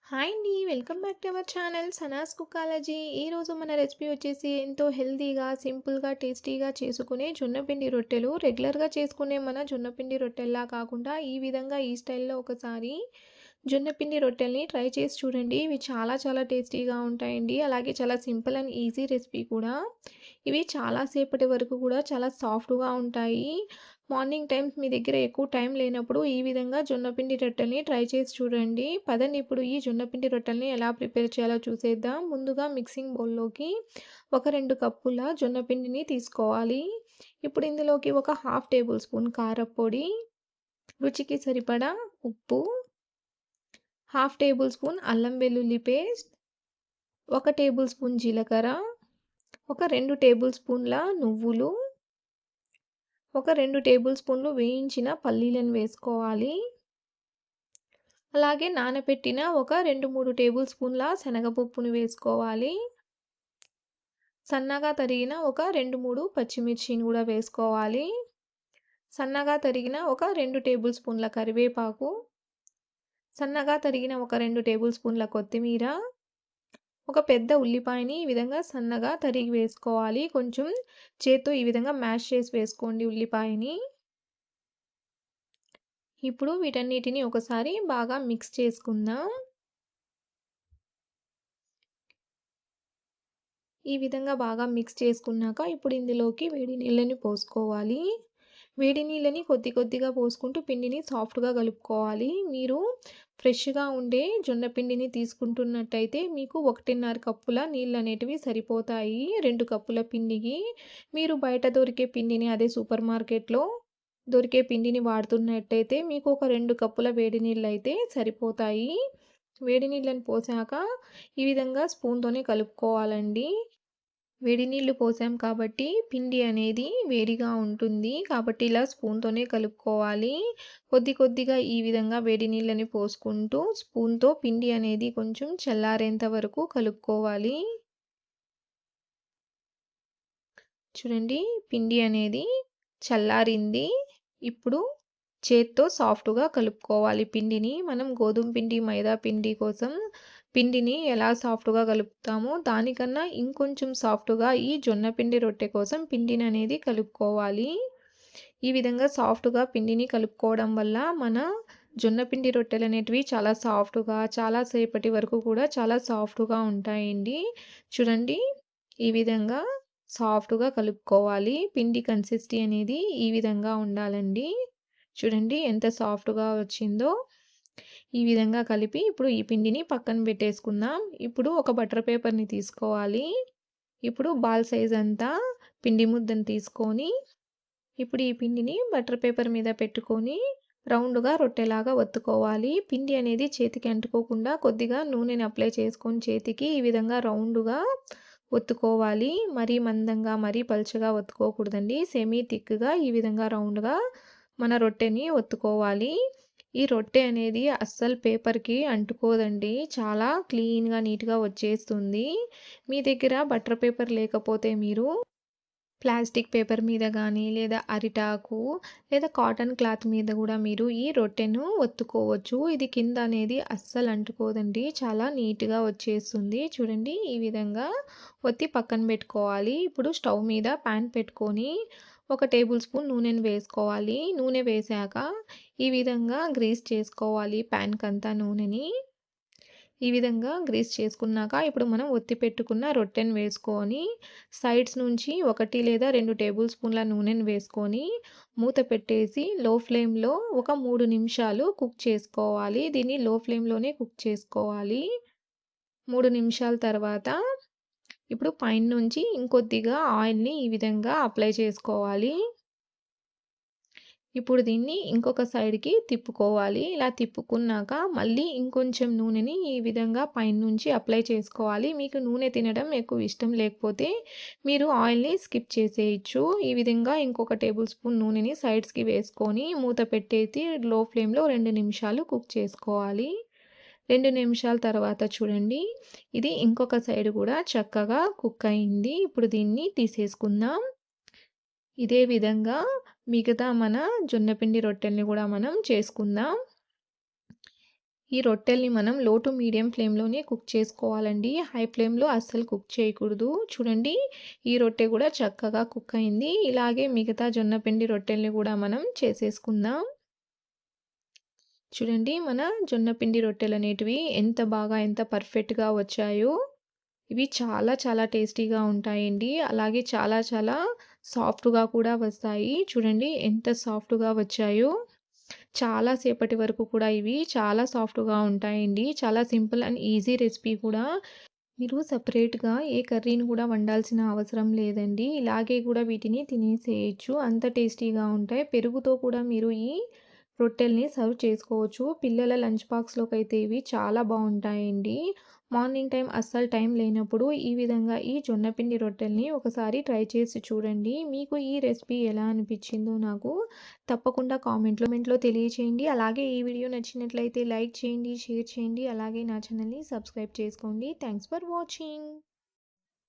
Hi అండి. Welcome back to our channel Sanas కుకాలజీ. ఈరోజు మన రెసిపీ వచ్చేసి ఎంతో హెల్తీగా, సింపుల్‌గా, టేస్టీగా చేసుకునే జొన్న పిండి రొట్టెలు. రెగ్యులర్‌గా చేసుకునే మన జొన్న పిండి రొట్టెల్లా కాకుండా ఈ విధంగా ఈ స్టైల్‌లో ఒకసారి జొన్న పిండి రొట్టెల్ని ట్రై చేసి చూడండి. ఇవి చాలా చాలా టేస్టీగా ఉంటాయండి. అలాగే చాలా సింపుల్ అండ్ ఈజీ రెసిపీ కూడా. ఇవి చాలా సేపటి వరకు కూడా చాలా సాఫ్ట్‌గా ఉంటాయి. మార్నింగ్ టైమ్స్ మీ దగ్గర ఎక్కువ టైం లేనప్పుడు ఈ విధంగా జొన్న పిండి రొట్టెల్ని ట్రై చేసి చూడండి. పదండి ఇప్పుడు ఈ జొన్న పిండి రొట్టెల్ని ఎలా ప్రిపేర్ చేయాలో చూసేద్దాం. ముందుగా మిక్సింగ్ బౌల్‌లోకి ఒక 2 కప్పుల జొన్న పిండిని తీసుకోవాలి. ఇప్పుడు ఇందులోకి ఒక హాఫ్ టేబుల్ స్పూన్ కారప్పొడి, రుచికి సరిపడా ఉప్పు, హాఫ్ టేబుల్ స్పూన్ అల్లం వెల్లుల్లి పేస్ట్, ఒక టేబుల్ స్పూన్ జీలకర్ర, ఒక 2 టేబుల్ స్పూన్ల నువ్వులు, ఒక 2 టేబుల్ స్పూన్లు వేయించిన పల్లీలను వేసుకోవాలి. అలాగే నానబెట్టిన ఒక 2, 3 టేబుల్ స్పూన్ల శనగపప్పును వేసుకోవాలి. సన్నగా తరిగిన ఒక 2, 3 పచ్చిమిర్చిని కూడా వేసుకోవాలి. సన్నగా తరిగిన ఒక 2 టేబుల్ స్పూన్ల కరివేపాకు, సన్నగా తరిగిన ఒక 2 టేబుల్ స్పూన్ల కొత్తిమీర, ఒక పెద్ద ఉల్లిపాయని ఈ విధంగా సన్నగా తరిగి వేసుకోవాలి. కొంచెం చేత్తో ఈ విధంగా మ్యాష్ చేసి వేసుకోండి ఉల్లిపాయని. ఇప్పుడు వీటన్నిటిని ఒకసారి బాగా మిక్స్ చేసుకుందాం. ఈ విధంగా బాగా మిక్స్ చేసుకున్నాక ఇప్పుడు ఇందులోకి వేడి నీళ్ళని పోసుకోవాలి. వేడి నీళ్ళని కొద్ది కొద్దిగా పోసుకుంటూ పిండిని సాఫ్ట్‌గా కలుపుకోవాలి. మీరు ఫ్రెష్‌గా ఉండే జొన్న పిండిని తీసుకుంటున్నట్టయితే మీకు 1.5 కప్పుల నీళ్ళనేటివి సరిపోతాయి 2 కప్పుల పిండికి. మీరు బయట దొరికే పిండిని అదే సూపర్ మార్కెట్‌లో దొరికే పిండిని వాడుతున్నట్టయితే మీకు ఒక 2 కప్పుల వేడి నీళ్ళైతే సరిపోతాయి. వేడి నీళ్ళని పోసాక ఈ విధంగా స్పూన్‌తోనే కలుపుకోవాలండి. వేడి నీళ్లు పోసాం కాబట్టి పిండి అనేది వేడిగా ఉంటుంది. కాబట్టి ఇలా స్పూన్‌తోనే కలుపుకోవాలి. కొద్ది కొద్దిగా ఈ విధంగా వేడి నీళ్ళని పోసుకుంటూ స్పూన్‌తో పిండి అనేది కొంచెం చల్లారేంత వరకు కలుపుకోవాలి. చూడండి పిండి అనేది చల్లారింది. ఇప్పుడు చేత్తో సాఫ్ట్‌గా కలుపుకోవాలి పిండిని. మనం గోధుమ పిండి, మైదా పిండి కోసం పిండిని ఎలా సాఫ్ట్‌గా కలుపుతామో దానికన్నా ఇంకొంచెం సాఫ్ట్‌గా ఈ జొన్న పిండి రొట్టె కోసం పిండిననేది కలుపుకోవాలి. ఈ విధంగా సాఫ్ట్‌గా పిండిని కలుపుకోవడం వల్ల మన జొన్న పిండి రొట్టెలనేటివి చాలా సాఫ్ట్‌గా, చాలా సేపటి వరకు కూడా చాలా సాఫ్ట్‌గా ఉంటాయండి. చూడండి ఈ విధంగా సాఫ్ట్‌గా కలుపుకోవాలి. పిండి కన్సిస్టెన్సీ అనేది ఈ విధంగా ఉండాలండి. చూడండి ఎంత సాఫ్ట్‌గా వచ్చిందో. ఈ విధంగా కలిపి ఇప్పుడు ఈ పిండిని పక్కన పెట్టేసుకుందాం. ఇప్పుడు ఒక బటర్ పేపర్‌ని తీసుకోవాలి. ఇప్పుడు బాల్ సైజ్ అంతా పిండి ముద్దను తీసుకొని, ఇప్పుడు ఈ పిండిని బటర్ పేపర్ మీద పెట్టుకొని రౌండ్‌గా రొట్టెలాగా ఒత్తుకోవాలి. పిండి అనేది చేతికి అంటుకోకుండా కొద్దిగా నూనెని అప్లై చేసుకొని చేతికి ఈ విధంగా రౌండ్‌గా ఒత్తుకోవాలి. మరీ మందంగా, మరీ పలుచగా ఒత్తుకోకూడదండి. సెమీ థిక్‌గా ఈ విధంగా రౌండ్‌గా మన రొట్టెని ఒత్తుకోవాలి. ఈ రొట్టె అనేది అస్సలు పేపర్‌కి అంటుకోదండి. చాలా క్లీన్‌గా, నీట్‌గా వచ్చేస్తుంది. మీ దగ్గర బటర్ పేపర్ లేకపోతే మీరు ప్లాస్టిక్ పేపర్ మీద గానీ, లేదా అరిటాకు, లేదా కాటన్ క్లాత్ మీద గూడా మీరు ఈ రొట్టెను ఒత్తుకోవచ్చు. ఇది కింద అనేది అస్సలు అంటుకోదండి. చాలా నీట్‌గా వచ్చేస్తుంది. చూడండి ఈ విధంగా ఒత్తి పక్కన పెట్టుకోవాలి. ఇప్పుడు స్టవ్ మీద పాన్ పెట్టుకొని, ఒక టేబుల్ స్పూన్ నూనెను వేసుకోవాలి. నూనె వేశాక ఈ విధంగా గ్రీస్ చేసుకోవాలి పాన్‌కంతా నూనెని. ఈ విధంగా గ్రీస్ చేసుకున్నాక ఇప్పుడు మనం ఒత్తి పెట్టుకున్న రొట్టెను వేసుకొని సైడ్స్ నుంచి 1 లేదా 2 టేబుల్ స్పూన్ల నూనెను వేసుకొని మూత పెట్టేసి లో ఫ్లేమ్‌లో ఒక 3 నిమిషాలు కుక్ చేసుకోవాలి. దీన్ని లో ఫ్లేమ్‌లోనే కుక్ చేసుకోవాలి. 3 నిమిషాల తర్వాత ఇప్పుడు పైనుంచి ఇంకొద్దిగా ఆయిల్‌ని ఈ విధంగా అప్లై చేసుకోవాలి. ఇప్పుడు దీన్ని ఇంకొక సైడ్‌కి తిప్పుకోవాలి. ఇలా తిప్పుకున్నాక మళ్ళీ ఇంకొంచెం నూనెని ఈ విధంగా పైనుంచి అప్లై చేసుకోవాలి. మీకు నూనె తినడం ఎక్కువ ఇష్టం లేకపోతే మీరు ఆయిల్‌ని స్కిప్ చేసేయొచ్చు. ఈ విధంగా ఇంకొక టేబుల్ స్పూన్ నూనెని సైడ్స్‌కి వేసుకొని మూత పెట్టేసి లో ఫ్లేమ్‌లో 2 నిమిషాలు కుక్ చేసుకోవాలి. 2 నిమిషాల తర్వాత చూడండి ఇది ఇంకొక సైడ్ కూడా చక్కగా కుక్ అయింది. ఇప్పుడు దీన్ని తీసేసుకుందాం. ఇదే విధంగా మిగతా మన జొన్న పిండి రొట్టెల్ని కూడా మనం చేసుకుందాం. ఈ రొట్టెల్ని మనం లో టు మీడియం ఫ్లేమ్‌లోనే కుక్ చేసుకోవాలండి. హై ఫ్లేమ్‌లో అస్సలు కుక్ చేయకూడదు. చూడండి ఈ రొట్టె కూడా చక్కగా కుక్ అయింది. ఇలాగే మిగతా జొన్న పిండి రొట్టెల్ని కూడా మనం చేసేసుకుందాం. చూడండి మన జొన్న పిండి రొట్టెలనేటివి ఎంత పర్ఫెక్ట్‌గా వచ్చాయో. ఇవి చాలా టేస్టీగా ఉంటాయండి. అలాగే చాలా సాఫ్ట్‌గా కూడా వస్తాయి. చూడండి ఎంత సాఫ్ట్‌గా వచ్చాయో. చాలా సేపటి వరకు కూడా ఇవి చాలా సాఫ్ట్‌గా ఉంటాయండి. చాలా సింపుల్ అండ్ ఈజీ రెసిపీ కూడా. మీరు సెపరేట్‌గా ఏ కర్రీని కూడా వండాల్సిన అవసరం లేదండి. ఇలాగే కూడా వీటిని తినేసేయొచ్చు. అంత టేస్టీగా ఉంటాయి. పెరుగుతో కూడా మీరు ఈ రొట్టెల్ని సర్వ్ చేసుకోవచ్చు. పిల్లల లంచ్ బాక్స్‌లోకైతే ఇవి చాలా బావుంటాయండి. మార్నింగ్ టైం అస్సలు టైం లేనప్పుడు ఈ విధంగా ఈ జొన్న పిండి రొట్టెల్ని ఒకసారి ట్రై చేసి చూడండి. మీకు ఈ రెసిపీ ఎలా అనిపించిందో నాకు తప్పకుండా కామెంట్‌లో తెలియచేయండి. అలాగే ఈ వీడియో నచ్చినట్లయితే లైక్ చేయండి, షేర్ చేయండి. అలాగే నా ఛానల్‌ని సబ్స్క్రైబ్ చేసుకోండి. Thanks for watching.